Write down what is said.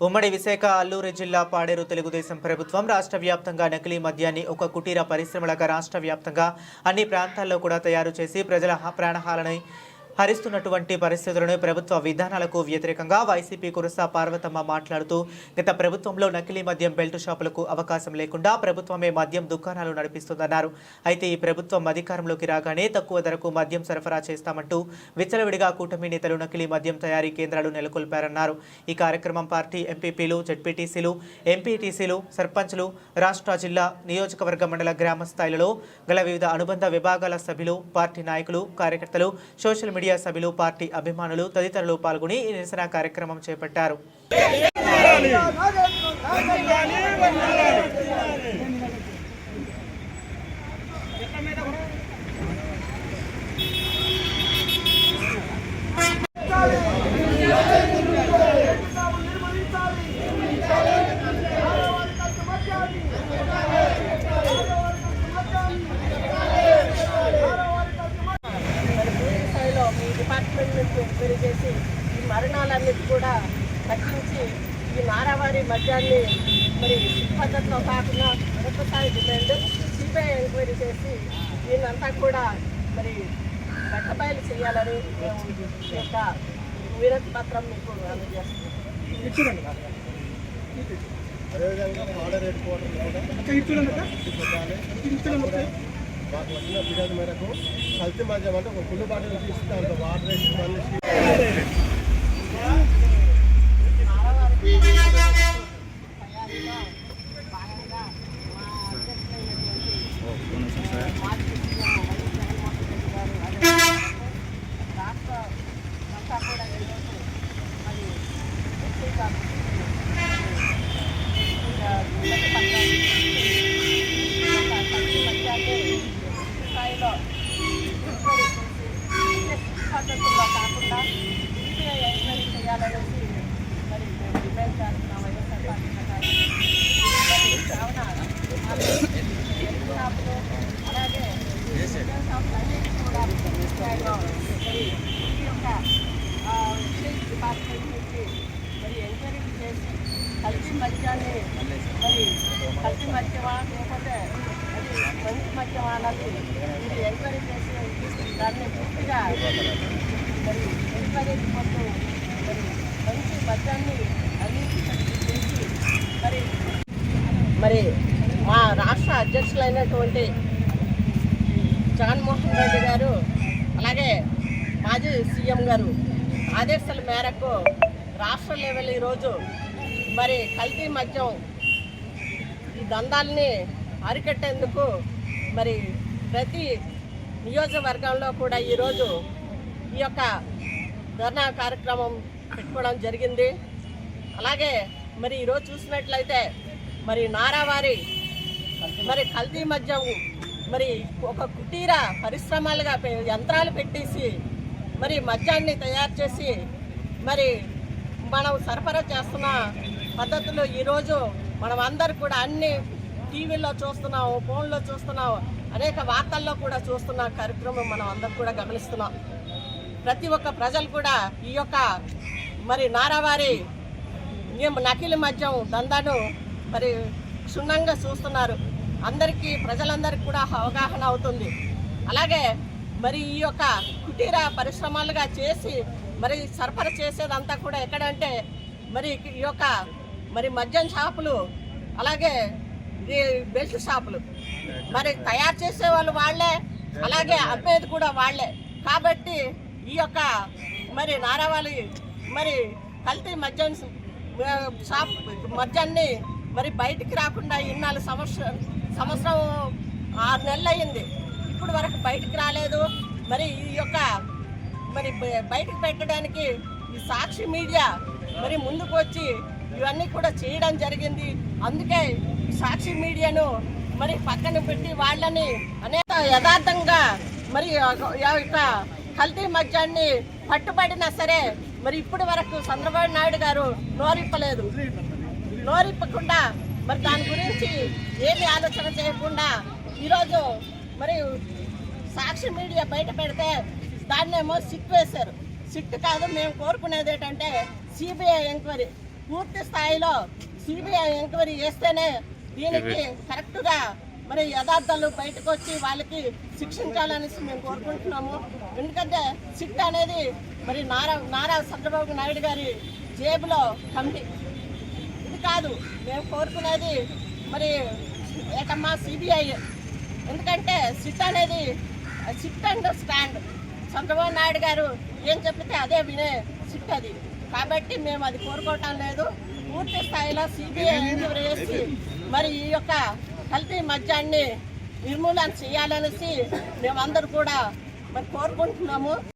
ఉమ్మడి విశాఖ అల్లూరు జిల్లా పాడేరు తెలుగుదేశం ప్రభుత్వం రాష్ట్ర వ్యాప్తంగా నకిలీ మద్యాన్ని ఒక కుటీర పరిశ్రమలుగా రాష్ట్ర వ్యాప్తంగా అన్ని ప్రాంతాల్లో కూడా తయారు చేసి ప్రజల ప్రాణహాలని హరిస్తున్నటువంటి పరిస్థితులను ప్రభుత్వ విధానాలకు వ్యతిరేకంగా వైసీపీ కురస పార్వతమ్మ మాట్లాడుతూ గత ప్రభుత్వంలో నకిలీ మద్యం బెల్ట్ షాపులకు అవకాశం లేకుండా ప్రభుత్వమే మద్యం దుకాణాలు నడిపిస్తుందన్నారు. అయితే ఈ ప్రభుత్వం అధికారంలోకి రాగానే తక్కువ ధరకు మద్యం సరఫరా చేస్తామంటూ విచ్చలవిడిగా కూటమి నేతలు నకిలీ మద్యం తయారీ కేంద్రాలు నెలకొల్పారన్నారు. ఈ కార్యక్రమం పార్టీ ఎంపీపీలు, జెడ్పీటీసీలు, ఎంపీటీసీలు, సర్పంచ్లు, రాష్ట్ర జిల్లా నియోజకవర్గ మండల గ్రామ స్థాయిలలో గల వివిధ అనుబంధ విభాగాల సభ్యులు, పార్టీ నాయకులు, కార్యకర్తలు, సోషల్ మీడియా సభ్యులు, పార్టీ అభిమానులు తదితరులు పాల్గొని ఈ నిరసన కార్యక్రమం చేపట్టారు. ఎంక్వైరీ చేసి ఈ మరణాలన్నిటి కూడా తగ్గించి ఈ నారావారి మద్యాన్ని మరి పద్ధతిలో కాకుండా మరొకసారి డిమాండ్ సిబిఐ ఎంక్వైరీ చేసి దీనంతా కూడా మరి బట్టబయలు చేయాలని మేము ఈ యొక్క వినతి పత్రం మీకు అందజేస్తున్నాం. మాకు వచ్చిన ఫిర్యాదు మేరకు కల్తీ మద్యం అంటే ఒక ఫుల్ బాటిల్ తీసి దాంట్లో వాటర్ వేసి పద్ధతుల్లో కాకుండా ఎంక్వైరీ చేయాలనేసి మరి మేము డిమాండ్ చేస్తున్నాం. వైఎస్ఆర్ పార్టీ షాపులు అలాగే షాపులు అన్నిటి కూడా ఈ యొక్క డిపార్ట్మెంట్ నుంచి మరి ఎంక్వైరీ చేసి కల్తీ మద్యాన్ని మరి కల్తీ మద్యమా లేకపోతే అది మంచి మద్యమా అన్నది మీరు ఎంక్వైరీ చేసి దాన్ని పూర్తిగా మరి ఎంక్వైరీ కోసం మరి మంచి మద్యాన్ని అన్నింటి చేసి మరి మా రాష్ట్ర అధ్యక్షులైనటువంటి జగన్మోహన్ రెడ్డి గారు అలాగే మాజీ సీఎం గారు ఆదేశాల మేరకు రాష్ట్ర లెవెల్ ఈరోజు మరి కల్తీ మద్యం ఈ దందాలని అరికట్టేందుకు మరి ప్రతి నియోజకవర్గంలో కూడా ఈరోజు ఈ యొక్క ధర్నా కార్యక్రమం పెట్టుకోవడం జరిగింది. అలాగే మరి ఈరోజు చూసినట్లయితే మరి నారావారి మరి కల్తీ మద్యం మరి ఒక కుటీర పరిశ్రమలుగా యంత్రాలు పెట్టేసి మరి మద్యాన్ని తయారు చేసి మరి మనం సరఫరా చేస్తున్న పద్ధతులు ఈరోజు మనం అందరు కూడా అన్ని టీవీల్లో చూస్తున్నాం, ఫోన్లో చూస్తున్నాం, అనేక వార్తల్లో కూడా చూస్తున్న కార్యక్రమం మనం అందరూ కూడా గమనిస్తున్నాం. ప్రతి ఒక్క ప్రజలు కూడా ఈ యొక్క మరి నారావారి నకిలీ మద్యం దందాను మరి క్షుణ్ణంగా చూస్తున్నారు. అందరికీ ప్రజలందరికీ కూడా అవగాహన అవుతుంది. అలాగే మరి ఈ యొక్క కుటీర పరిశ్రమలుగా చేసి మరి సరఫరా చేసేదంతా కూడా ఎక్కడంటే మరి ఈ యొక్క మరి మద్యం షాపులు అలాగే బెల్ట్ షాపులు మరి తయారు చేసే వాళ్ళు వాళ్ళే, అలాగే అమ్మేది కూడా వాళ్ళే. కాబట్టి ఈ యొక్క మరి నారావారి మరి కల్తీ మద్యం షాప్ మద్యాన్ని మరి బయటికి రాకుండా ఇన్నాళ్ళు సంవత్సరం 6 నెలలు అయింది, ఇప్పుడు వరకు బయటికి రాలేదు. మరి ఈ యొక్క మరి బయటకు పెట్టడానికి ఈ సాక్షి మీడియా మరి ముందుకు వచ్చి ఇవన్నీ కూడా చేయడం జరిగింది. అందుకే ఈ సాక్షి మీడియాను మరి పక్కన పెట్టి వాళ్ళని అనేక యథార్థంగా మరి యొక్క కల్తీ మద్యాన్ని పట్టుబడినా సరే మరి ఇప్పటి వరకు చంద్రబాబు నాయుడు గారు నోరిప్పకుండా మరి దాని గురించి ఏమి ఆలోచన చేయకుండా ఈరోజు మరి సాక్షి మీడియా బయట పెడితే దాన్నేమో సిట్ వేశారు. సిట్ కాదు, మేము కోరుకునేది ఏంటంటే సిబిఐ ఎంక్వైరీ. పూర్తి స్థాయిలో సిబిఐ ఎంక్వైరీ చేస్తేనే దీనికి కరెక్ట్గా మరి యథార్థాలు బయటకు వచ్చి వాళ్ళకి శిక్షించాలనేసి మేము కోరుకుంటున్నాము. ఎందుకంటే సిట్ అనేది మరి నారా చంద్రబాబు నాయుడు గారి జేబులో కమిటీ ఇది కాదు. మేము కోరుకునేది మరి ఏకమ్మా సిబిఐ. ఎందుకంటే సిట్ అనేది SIT and stand. Chandrababu Naidu గారు ఏం చెప్పితే అదే వినే సిట్ అది. కాబట్టి మేము అది కోరుకోవటం లేదు. పూర్తి స్థాయిలో సిబిఐ ఎంక్వైరీ చేసి మరి ఈ యొక్క కల్తీ మద్యాన్ని నిర్మూలన చేయాలనేసి మేమందరూ కూడా మరి కోరుకుంటున్నాము.